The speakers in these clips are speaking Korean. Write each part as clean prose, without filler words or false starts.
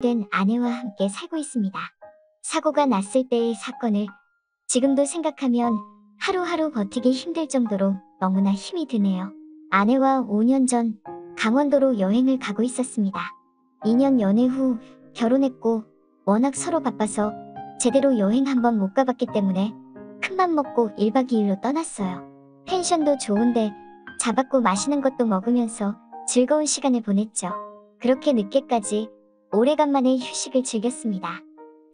된 아내와 함께 살고 있습니다. 사고가 났을 때의 사건을 지금도 생각하면 하루하루 버티기 힘들 정도로 너무나 힘이 드네요. 아내와 5년 전 강원도로 여행을 가고 있었습니다. 2년 연애 후 결혼했고 워낙 서로 바빠서 제대로 여행 한번 못 가봤기 때문에 큰맘 먹고 1박 2일로 떠났어요. 펜션도 좋은데 잡았고 맛있는 것도 먹으면서 즐거운 시간을 보냈죠. 그렇게 늦게까지 오래간만에 휴식을 즐겼습니다.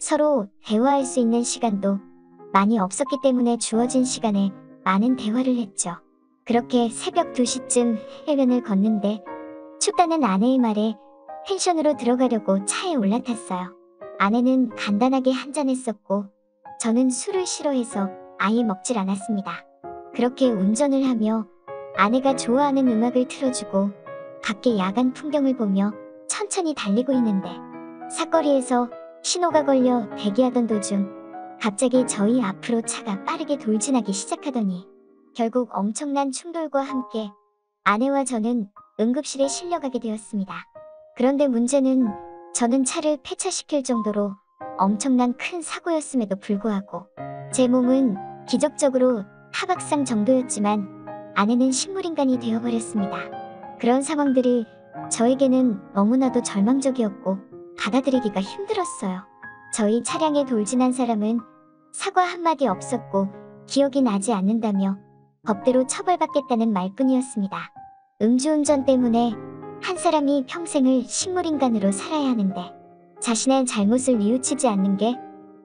서로 대화할 수 있는 시간도 많이 없었기 때문에 주어진 시간에 많은 대화를 했죠. 그렇게 새벽 2시쯤 해변을 걷는데 춥다는 아내의 말에 펜션으로 들어가려고 차에 올라탔어요. 아내는 간단하게 한잔했었고 저는 술을 싫어해서 아예 먹질 않았습니다. 그렇게 운전을 하며 아내가 좋아하는 음악을 틀어주고 밖에 야간 풍경을 보며 천천히 달리고 있는데 사거리에서 신호가 걸려 대기하던 도중 갑자기 저희 앞으로 차가 빠르게 돌진하기 시작하더니 결국 엄청난 충돌과 함께 아내와 저는 응급실에 실려가게 되었습니다. 그런데 문제는 저는 차를 폐차시킬 정도로 엄청난 큰 사고였음에도 불구하고 제 몸은 기적적으로 타박상 정도였지만 아내는 식물인간이 되어버렸습니다. 그런 상황들이 저에게는 너무나도 절망적이었고 받아들이기가 힘들었어요. 저희 차량에 돌진한 사람은 사과 한마디 없었고 기억이 나지 않는다며 법대로 처벌받겠다는 말뿐이었습니다. 음주운전 때문에 한 사람이 평생을 식물인간으로 살아야 하는데 자신의 잘못을 뉘우치지 않는 게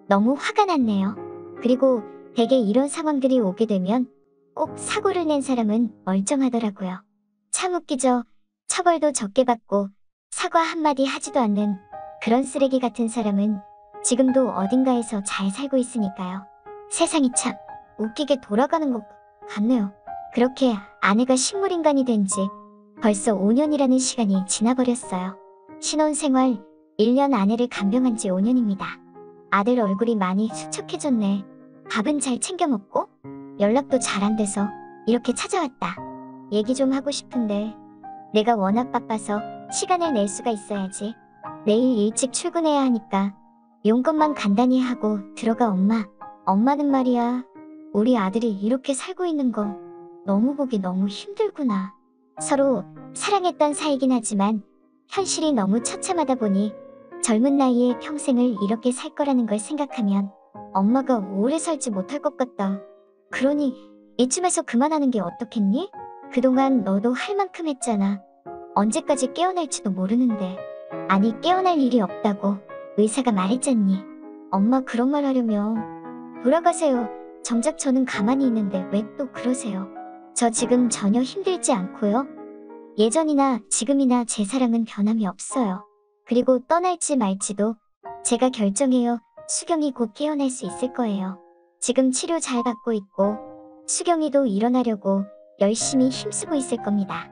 너무 화가 났네요. 그리고 대개 이런 상황들이 오게 되면 꼭 사고를 낸 사람은 멀쩡하더라고요. 참 웃기죠. 처벌도 적게 받고 사과 한마디 하지도 않는 그런 쓰레기 같은 사람은 지금도 어딘가에서 잘 살고 있으니까요. 세상이 참 웃기게 돌아가는 것 같네요. 그렇게 아내가 식물인간이 된 지 벌써 5년이라는 시간이 지나버렸어요. 신혼생활 1년 아내를 간병한 지 5년입니다. 아들 얼굴이 많이 수척해졌네. 밥은 잘 챙겨 먹고 연락도 잘 안 돼서 이렇게 찾아왔다. 얘기 좀 하고 싶은데 내가 워낙 바빠서 시간을 낼 수가 있어야지. 내일 일찍 출근해야 하니까 용건만 간단히 하고 들어가. 엄마는 말이야. 우리 아들이 이렇게 살고 있는 거 너무 보기 너무 힘들구나. 서로 사랑했던 사이긴 하지만 현실이 너무 처참하다 보니 젊은 나이에 평생을 이렇게 살 거라는 걸 생각하면 엄마가 오래 살지 못할 것 같다. 그러니 이쯤에서 그만하는 게 어떻겠니? 그동안 너도 할 만큼 했잖아. 언제까지 깨어날지도 모르는데. 아니 깨어날 일이 없다고 의사가 말했잖니. 엄마 그런 말 하려면 돌아가세요. 정작 저는 가만히 있는데 왜 또 그러세요? 저 지금 전혀 힘들지 않고요. 예전이나 지금이나 제 사랑은 변함이 없어요. 그리고 떠날지 말지도 제가 결정해요. 수경이 곧 깨어날 수 있을 거예요. 지금 치료 잘 받고 있고 수경이도 일어나려고 열심히 힘쓰고 있을 겁니다.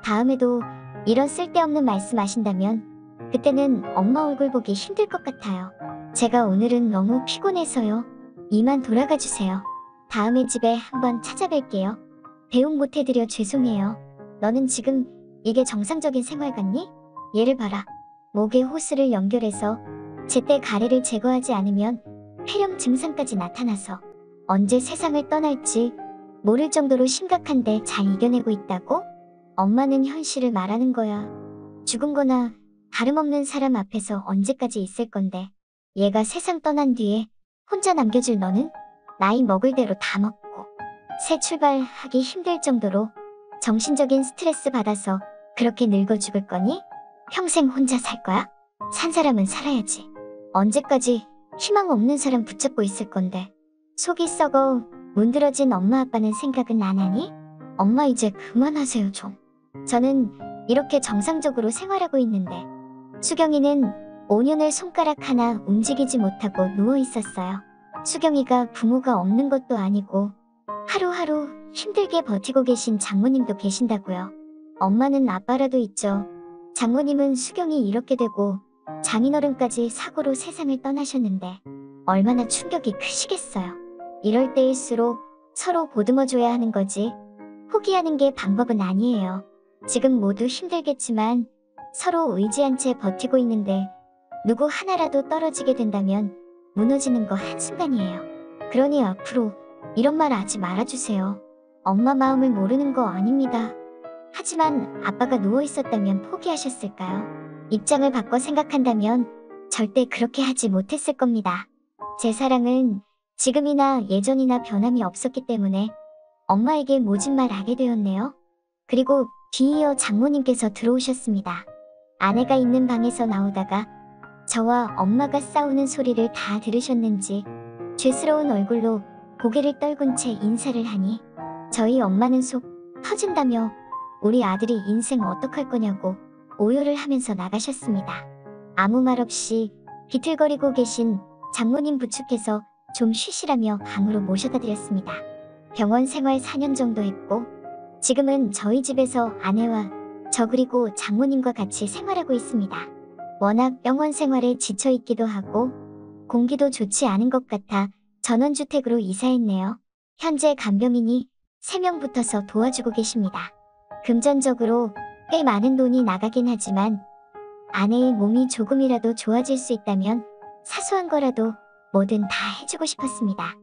다음에도 이런 쓸데없는 말씀 하신다면 그때는 엄마 얼굴 보기 힘들 것 같아요. 제가 오늘은 너무 피곤해서요. 이만 돌아가 주세요. 다음에 집에 한번 찾아뵐게요. 배웅 못해드려 죄송해요. 너는 지금 이게 정상적인 생활 같니? 얘를 봐라. 목에 호스를 연결해서 제때 가래를 제거하지 않으면 폐렴 증상까지 나타나서 언제 세상을 떠날지 모를 정도로 심각한데 잘 이겨내고 있다고? 엄마는 현실을 말하는 거야. 죽은 거나 다름없는 사람 앞에서 언제까지 있을 건데 얘가 세상 떠난 뒤에 혼자 남겨줄 너는 나이 먹을 대로 다 먹고 새 출발하기 힘들 정도로 정신적인 스트레스 받아서 그렇게 늙어 죽을 거니? 평생 혼자 살 거야? 산 사람은 살아야지. 언제까지 희망 없는 사람 붙잡고 있을 건데. 속이 썩어 문드러진 엄마 아빠는 생각은 안 하니? 엄마 이제 그만하세요 좀. 저는 이렇게 정상적으로 생활하고 있는데 수경이는 5년을 손가락 하나 움직이지 못하고 누워 있었어요. 수경이가 부모가 없는 것도 아니고 하루하루 힘들게 버티고 계신 장모님도 계신다고요. 엄마는 아빠라도 있죠. 장모님은 수경이 이렇게 되고 장인어른까지 사고로 세상을 떠나셨는데 얼마나 충격이 크시겠어요. 이럴 때일수록 서로 보듬어줘야 하는 거지 포기하는 게 방법은 아니에요. 지금 모두 힘들겠지만 서로 의지한 채 버티고 있는데 누구 하나라도 떨어지게 된다면 무너지는 거 한순간이에요. 그러니 앞으로 이런 말 하지 말아주세요. 엄마 마음을 모르는 거 아닙니다. 하지만 아빠가 누워 있었다면 포기하셨을까요? 입장을 바꿔 생각한다면 절대 그렇게 하지 못했을 겁니다. 제 사랑은 지금이나 예전이나 변함이 없었기 때문에 엄마에게 모진 말 하게 되었네요. 그리고 뒤이어 장모님께서 들어오셨습니다. 아내가 있는 방에서 나오다가 저와 엄마가 싸우는 소리를 다 들으셨는지 죄스러운 얼굴로 고개를 떨군 채 인사를 하니 저희 엄마는 속 터진다며 우리 아들이 인생 어떡할 거냐고 오열을 하면서 나가셨습니다. 아무 말 없이 비틀거리고 계신 장모님 부축해서 좀 쉬시라며 방으로 모셔다 드렸습니다. 병원 생활 4년 정도 했고 지금은 저희 집에서 아내와 저 그리고 장모님과 같이 생활하고 있습니다. 워낙 병원 생활에 지쳐있기도 하고 공기도 좋지 않은 것 같아 전원주택으로 이사했네요. 현재 간병인이 3명 붙어서 도와주고 계십니다. 금전적으로 꽤 많은 돈이 나가긴 하지만 아내의 몸이 조금이라도 좋아질 수 있다면 사소한 거라도 뭐든 다 해주고 싶었습니다.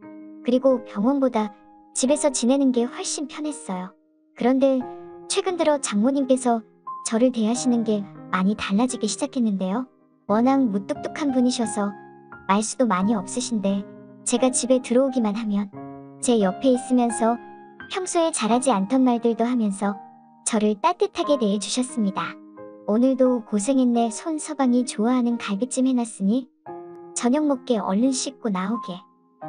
그리고 병원보다 집에서 지내는 게 훨씬 편했어요. 그런데 최근 들어 장모님께서 저를 대하시는 게 많이 달라지기 시작했는데요. 워낙 무뚝뚝한 분이셔서 말수도 많이 없으신데 제가 집에 들어오기만 하면 제 옆에 있으면서 평소에 잘하지 않던 말들도 하면서 저를 따뜻하게 대해주셨습니다. 오늘도 고생했네. 손 서방이 좋아하는 갈비찜 해놨으니 저녁 먹게 얼른 씻고 나오게.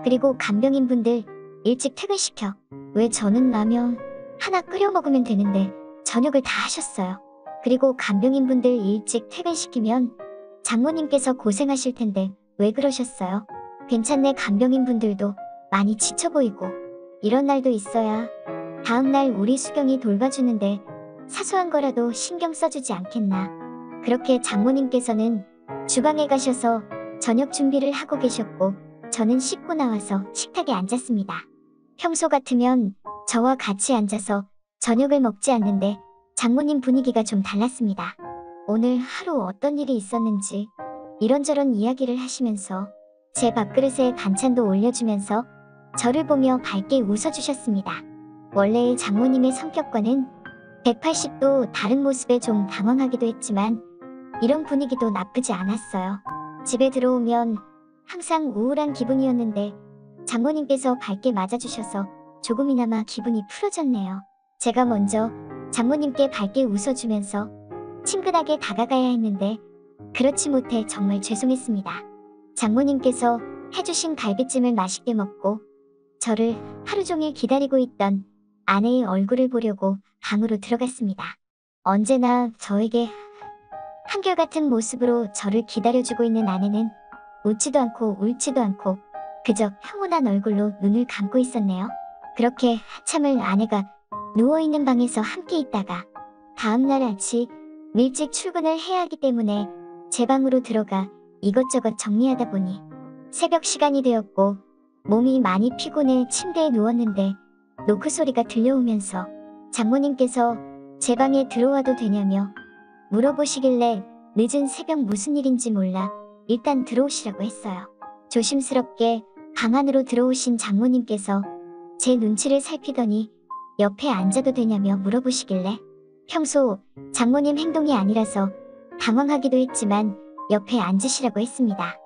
그리고 간병인 분들 일찍 퇴근시켜. 왜 저는 라면 하나 끓여 먹으면 되는데 저녁을 다 하셨어요. 그리고 간병인 분들 일찍 퇴근시키면 장모님께서 고생하실 텐데 왜 그러셨어요? 괜찮네. 간병인 분들도 많이 지쳐 보이고 이런 날도 있어야 다음날 우리 수경이 돌봐주는데 사소한 거라도 신경 써주지 않겠나. 그렇게 장모님께서는 주방에 가셔서 저녁 준비를 하고 계셨고 저는 씻고 나와서 식탁에 앉았습니다. 평소 같으면 저와 같이 앉아서 저녁을 먹지 않는데 장모님 분위기가 좀 달랐습니다. 오늘 하루 어떤 일이 있었는지 이런저런 이야기를 하시면서 제 밥그릇에 반찬도 올려주면서 저를 보며 밝게 웃어주셨습니다. 원래의 장모님의 성격과는 180도 다른 모습에 좀 당황하기도 했지만 이런 분위기도 나쁘지 않았어요. 집에 들어오면 항상 우울한 기분이었는데 장모님께서 밝게 맞아주셔서 조금이나마 기분이 풀어졌네요. 제가 먼저 장모님께 밝게 웃어주면서 친근하게 다가가야 했는데 그렇지 못해 정말 죄송했습니다. 장모님께서 해주신 갈비찜을 맛있게 먹고 저를 하루 종일 기다리고 있던 아내의 얼굴을 보려고 방으로 들어갔습니다. 언제나 저에게 한결같은 모습으로 저를 기다려주고 있는 아내는 웃지도 않고 울지도 않고 그저 평온한 얼굴로 눈을 감고 있었네요. 그렇게 한참을 아내가 누워있는 방에서 함께 있다가 다음날 아침 일찍 출근을 해야 하기 때문에 제 방으로 들어가 이것저것 정리하다 보니 새벽 시간이 되었고 몸이 많이 피곤해 침대에 누웠는데 노크 소리가 들려오면서 장모님께서 제 방에 들어와도 되냐며 물어보시길래 늦은 새벽 무슨 일인지 몰라 일단 들어오시라고 했어요. 조심스럽게 방 안으로 들어오신 장모님께서 제 눈치를 살피더니 옆에 앉아도 되냐며 물어보시길래 평소 장모님 행동이 아니라서 당황하기도 했지만 옆에 앉으시라고 했습니다.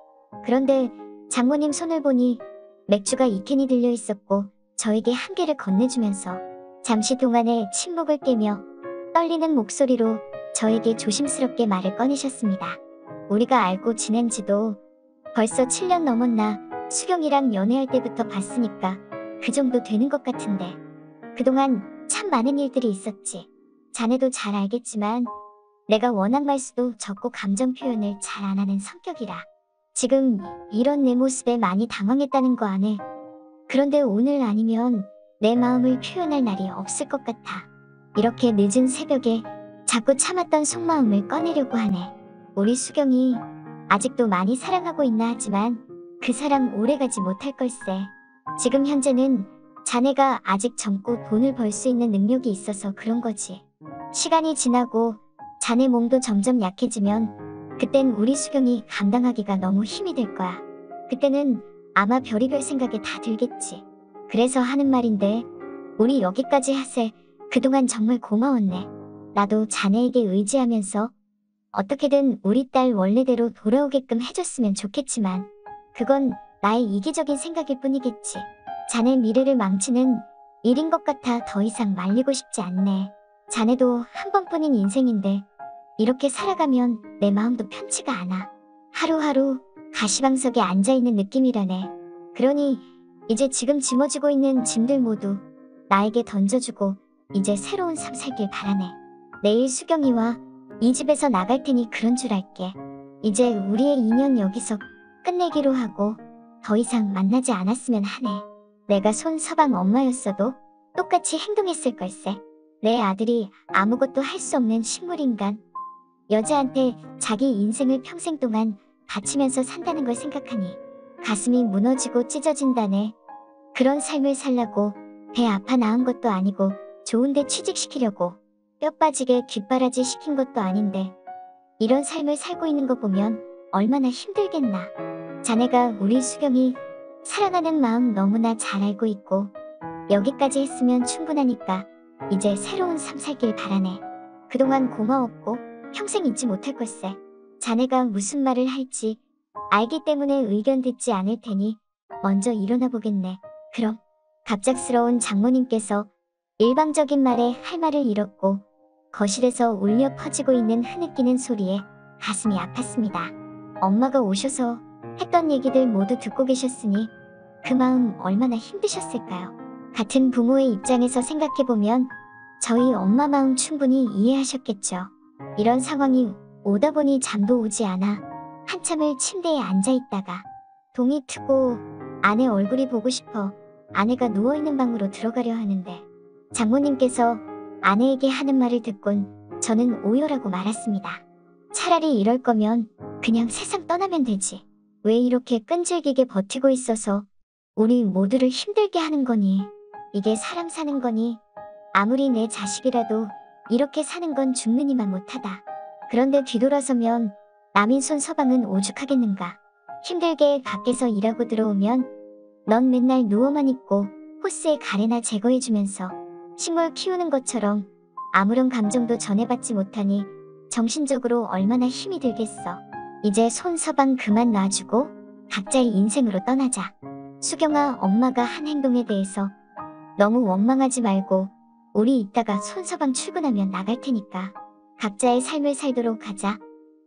그런데 장모님 손을 보니 맥주가 2캔이 들려 있었고 저에게 한 개를 건네주면서 잠시 동안의 침묵을 깨며 떨리는 목소리로 저에게 조심스럽게 말을 꺼내셨습니다. 우리가 알고 지낸 지도 벌써 7년 넘었나. 수경이랑 연애할 때부터 봤으니까 그 정도 되는 것 같은데 그동안 참 많은 일들이 있었지. 자네도 잘 알겠지만 내가 워낙 말수도 적고 감정 표현을 잘 안 하는 성격이라 지금 이런 내 모습에 많이 당황했다는 거 아네. 그런데 오늘 아니면 내 마음을 표현할 날이 없을 것 같아. 이렇게 늦은 새벽에 자꾸 참았던 속마음을 꺼내려고 하네. 우리 수경이 아직도 많이 사랑하고 있나 하지만 그 사랑 오래가지 못할 걸세. 지금 현재는 자네가 아직 젊고 돈을 벌 수 있는 능력이 있어서 그런 거지. 시간이 지나고 자네 몸도 점점 약해지면 그땐 우리 수경이 감당하기가 너무 힘이 들 거야. 그때는 아마 별의별 생각이 다 들겠지. 그래서 하는 말인데 우리 여기까지 하세. 그동안 정말 고마웠네. 나도 자네에게 의지하면서 어떻게든 우리 딸 원래대로 돌아오게끔 해줬으면 좋겠지만 그건 나의 이기적인 생각일 뿐이겠지. 자네 미래를 망치는 일인 것 같아 더 이상 말리고 싶지 않네. 자네도 한 번뿐인 인생인데 이렇게 살아가면 내 마음도 편치가 않아. 하루하루 가시방석에 앉아있는 느낌이라네. 그러니 이제 지금 짊어지고 있는 짐들 모두 나에게 던져주고 이제 새로운 삶 살길 바라네. 내일 수경이와 이 집에서 나갈 테니 그런 줄 알게. 이제 우리의 인연 여기서 끝내기로 하고 더 이상 만나지 않았으면 하네. 내가 손서방 엄마였어도 똑같이 행동했을 걸세. 내 아들이 아무것도 할 수 없는 식물인간. 여자한테 자기 인생을 평생 동안 바치면서 산다는 걸 생각하니 가슴이 무너지고 찢어진다네. 그런 삶을 살라고 배 아파 낳은 것도 아니고 좋은데 취직시키려고 뼈 빠지게 뒷바라지 시킨 것도 아닌데 이런 삶을 살고 있는 거 보면 얼마나 힘들겠나. 자네가 우리 수경이 사랑하는 마음 너무나 잘 알고 있고 여기까지 했으면 충분하니까 이제 새로운 삶 살길 바라네. 그동안 고마웠고 평생 잊지 못할 걸세. 자네가 무슨 말을 할지 알기 때문에 의견 듣지 않을 테니 먼저 일어나 보겠네. 그럼. 갑작스러운 장모님께서 일방적인 말에 할 말을 잃었고 거실에서 울려 퍼지고 있는 흐느끼는 소리에 가슴이 아팠습니다. 엄마가 오셔서 했던 얘기들 모두 듣고 계셨으니 그 마음 얼마나 힘드셨을까요? 같은 부모의 입장에서 생각해보면 저희 엄마 마음 충분히 이해하셨겠죠. 이런 상황이 오다 보니 잠도 오지 않아 한참을 침대에 앉아있다가 동이 트고 아내 얼굴이 보고 싶어 아내가 누워있는 방으로 들어가려 하는데 장모님께서 아내에게 하는 말을 듣곤 저는 오열하고 말았습니다. 차라리 이럴 거면 그냥 세상 떠나면 되지. 왜 이렇게 끈질기게 버티고 있어서 우리 모두를 힘들게 하는 거니? 이게 사람 사는 거니? 아무리 내 자식이라도 이렇게 사는 건 죽느니만 못하다. 그런데 뒤돌아서면 남인 손서방은 오죽하겠는가. 힘들게 밖에서 일하고 들어오면 넌 맨날 누워만 있고 호스에 가래나 제거해주면서 식물 키우는 것처럼 아무런 감정도 전해받지 못하니 정신적으로 얼마나 힘이 들겠어. 이제 손서방 그만 놔주고 각자의 인생으로 떠나자. 수경아, 엄마가 한 행동에 대해서 너무 원망하지 말고 우리 이따가 손서방 출근하면 나갈 테니까 각자의 삶을 살도록 하자.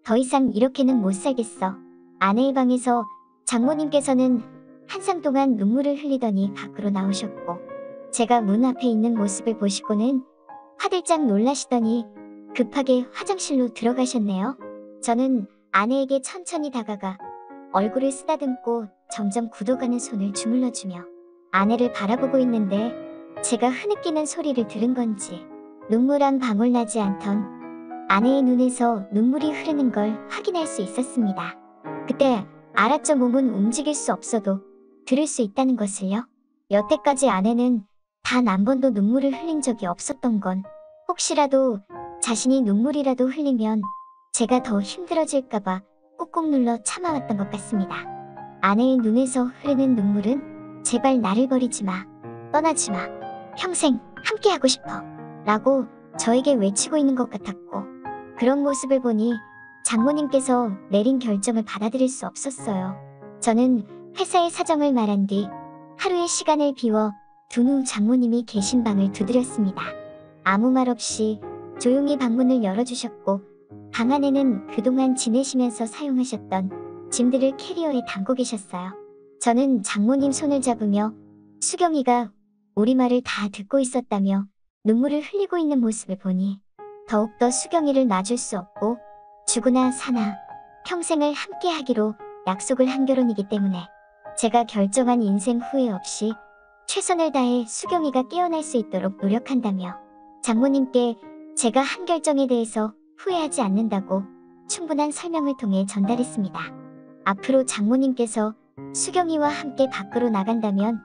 더 이상 이렇게는 못 살겠어. 아내의 방에서 장모님께서는 한참 동안 눈물을 흘리더니 밖으로 나오셨고 제가 문 앞에 있는 모습을 보시고는 화들짝 놀라시더니 급하게 화장실로 들어가셨네요. 저는 아내에게 천천히 다가가 얼굴을 쓰다듬고 점점 굳어가는 손을 주물러주며 아내를 바라보고 있는데 제가 흐느끼는 소리를 들은 건지 눈물 한 방울 나지 않던 아내의 눈에서 눈물이 흐르는 걸 확인할 수 있었습니다. 그때 알았죠. 몸은 움직일 수 없어도 들을 수 있다는 것을요. 여태까지 아내는 단 한 번도 눈물을 흘린 적이 없었던 건 혹시라도 자신이 눈물이라도 흘리면 제가 더 힘들어질까봐 꾹꾹 눌러 참아왔던 것 같습니다. 아내의 눈에서 흐르는 눈물은 제발 나를 버리지 마. 떠나지 마. 평생 함께하고 싶어. 라고 저에게 외치고 있는 것 같았고 그런 모습을 보니 장모님께서 내린 결정을 받아들일 수 없었어요. 저는 회사의 사정을 말한 뒤 하루의 시간을 비워 둔 후 장모님이 계신 방을 두드렸습니다. 아무 말 없이 조용히 방문을 열어주셨고 방 안에는 그동안 지내시면서 사용하셨던 짐들을 캐리어에 담고 계셨어요. 저는 장모님 손을 잡으며 수경이가 우리 말을 다 듣고 있었다며 눈물을 흘리고 있는 모습을 보니 더욱더 수경이를 놔줄 수 없고 죽으나 사나 평생을 함께하기로 약속을 한 결혼이기 때문에 제가 결정한 인생 후회 없이 최선을 다해 수경이가 깨어날 수 있도록 노력한다며 장모님께 제가 한 결정에 대해서 후회하지 않는다고 충분한 설명을 통해 전달했습니다. 앞으로 장모님께서 수경이와 함께 밖으로 나간다면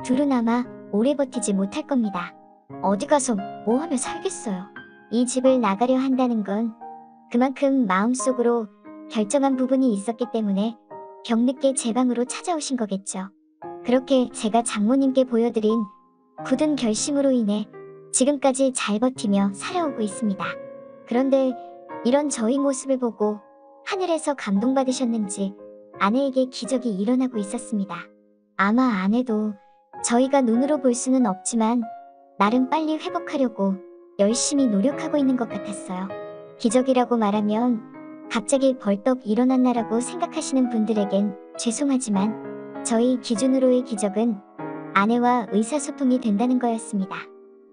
둘은 아마 오래 버티지 못할 겁니다. 어디 가서 뭐 하며 살겠어요. 이 집을 나가려 한다는 건 그만큼 마음속으로 결정한 부분이 있었기 때문에 병늦게 제 방으로 찾아오신 거겠죠. 그렇게 제가 장모님께 보여드린 굳은 결심으로 인해 지금까지 잘 버티며 살아오고 있습니다. 그런데 이런 저희 모습을 보고 하늘에서 감동받으셨는지 아내에게 기적이 일어나고 있었습니다. 아마 아내도 저희가 눈으로 볼 수는 없지만 나름 빨리 회복하려고 열심히 노력하고 있는 것 같았어요. 기적이라고 말하면 갑자기 벌떡 일어났나라고 생각하시는 분들에겐 죄송하지만 저희 기준으로의 기적은 아내와 의사소통이 된다는 거였습니다.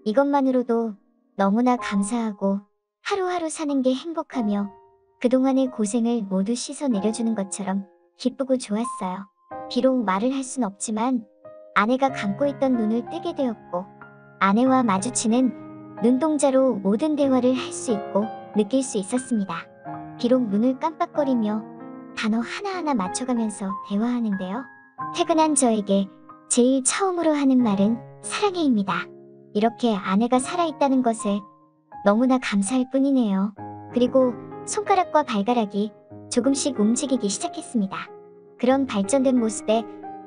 이것만으로도 너무나 감사하고 하루하루 사는 게 행복하며 그동안의 고생을 모두 씻어 내려주는 것처럼 기쁘고 좋았어요. 비록 말을 할 순 없지만 아내가 감고 있던 눈을 뜨게 되었고 아내와 마주치는 눈동자로 모든 대화를 할 수 있고 느낄 수 있었습니다. 비록 눈을 깜빡거리며 단어 하나하나 맞춰가면서 대화하는데요. 퇴근한 저에게 제일 처음으로 하는 말은 사랑해입니다. 이렇게 아내가 살아있다는 것에 너무나 감사할 뿐이네요. 그리고 손가락과 발가락이 조금씩 움직이기 시작했습니다. 그런 발전된 모습에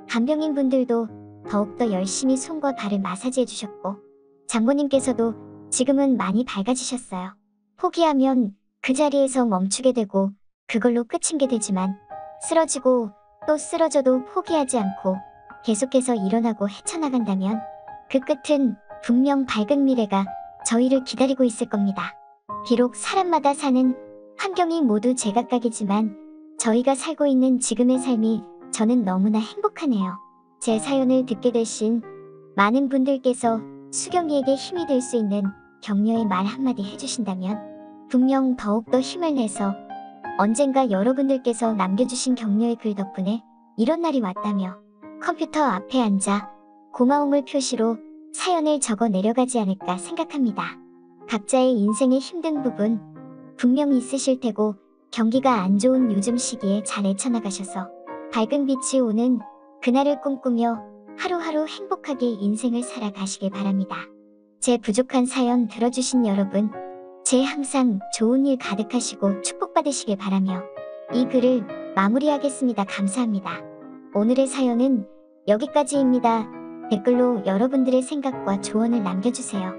간병인 분들도 더욱더 열심히 손과 발을 마사지해 주셨고 장모님께서도 지금은 많이 밝아지셨어요. 포기하면 그 자리에서 멈추게 되고 그걸로 끝인 게 되지만 쓰러지고 또 쓰러져도 포기하지 않고 계속해서 일어나고 헤쳐나간다면 그 끝은 분명 밝은 미래가 저희를 기다리고 있을 겁니다. 비록 사람마다 사는 환경이 모두 제각각이지만 저희가 살고 있는 지금의 삶이 저는 너무나 행복하네요. 제 사연을 듣게 되신 많은 분들께서 수경이에게 힘이 될 수 있는 격려의 말 한마디 해주신다면 분명 더욱더 힘을 내서 언젠가 여러분들께서 남겨주신 격려의 글 덕분에 이런 날이 왔다며 컴퓨터 앞에 앉아 고마움을 표시로 사연을 적어 내려가지 않을까 생각합니다. 각자의 인생의 힘든 부분 분명히 있으실 테고 경기가 안 좋은 요즘 시기에 잘 헤쳐나가셔서 밝은 빛이 오는 그날을 꿈꾸며 하루하루 행복하게 인생을 살아가시길 바랍니다. 제 부족한 사연 들어주신 여러분, 제 항상 좋은 일 가득하시고 축복받으시길 바라며 이 글을 마무리하겠습니다. 감사합니다. 오늘의 사연은 여기까지입니다. 댓글로 여러분들의 생각과 조언을 남겨주세요.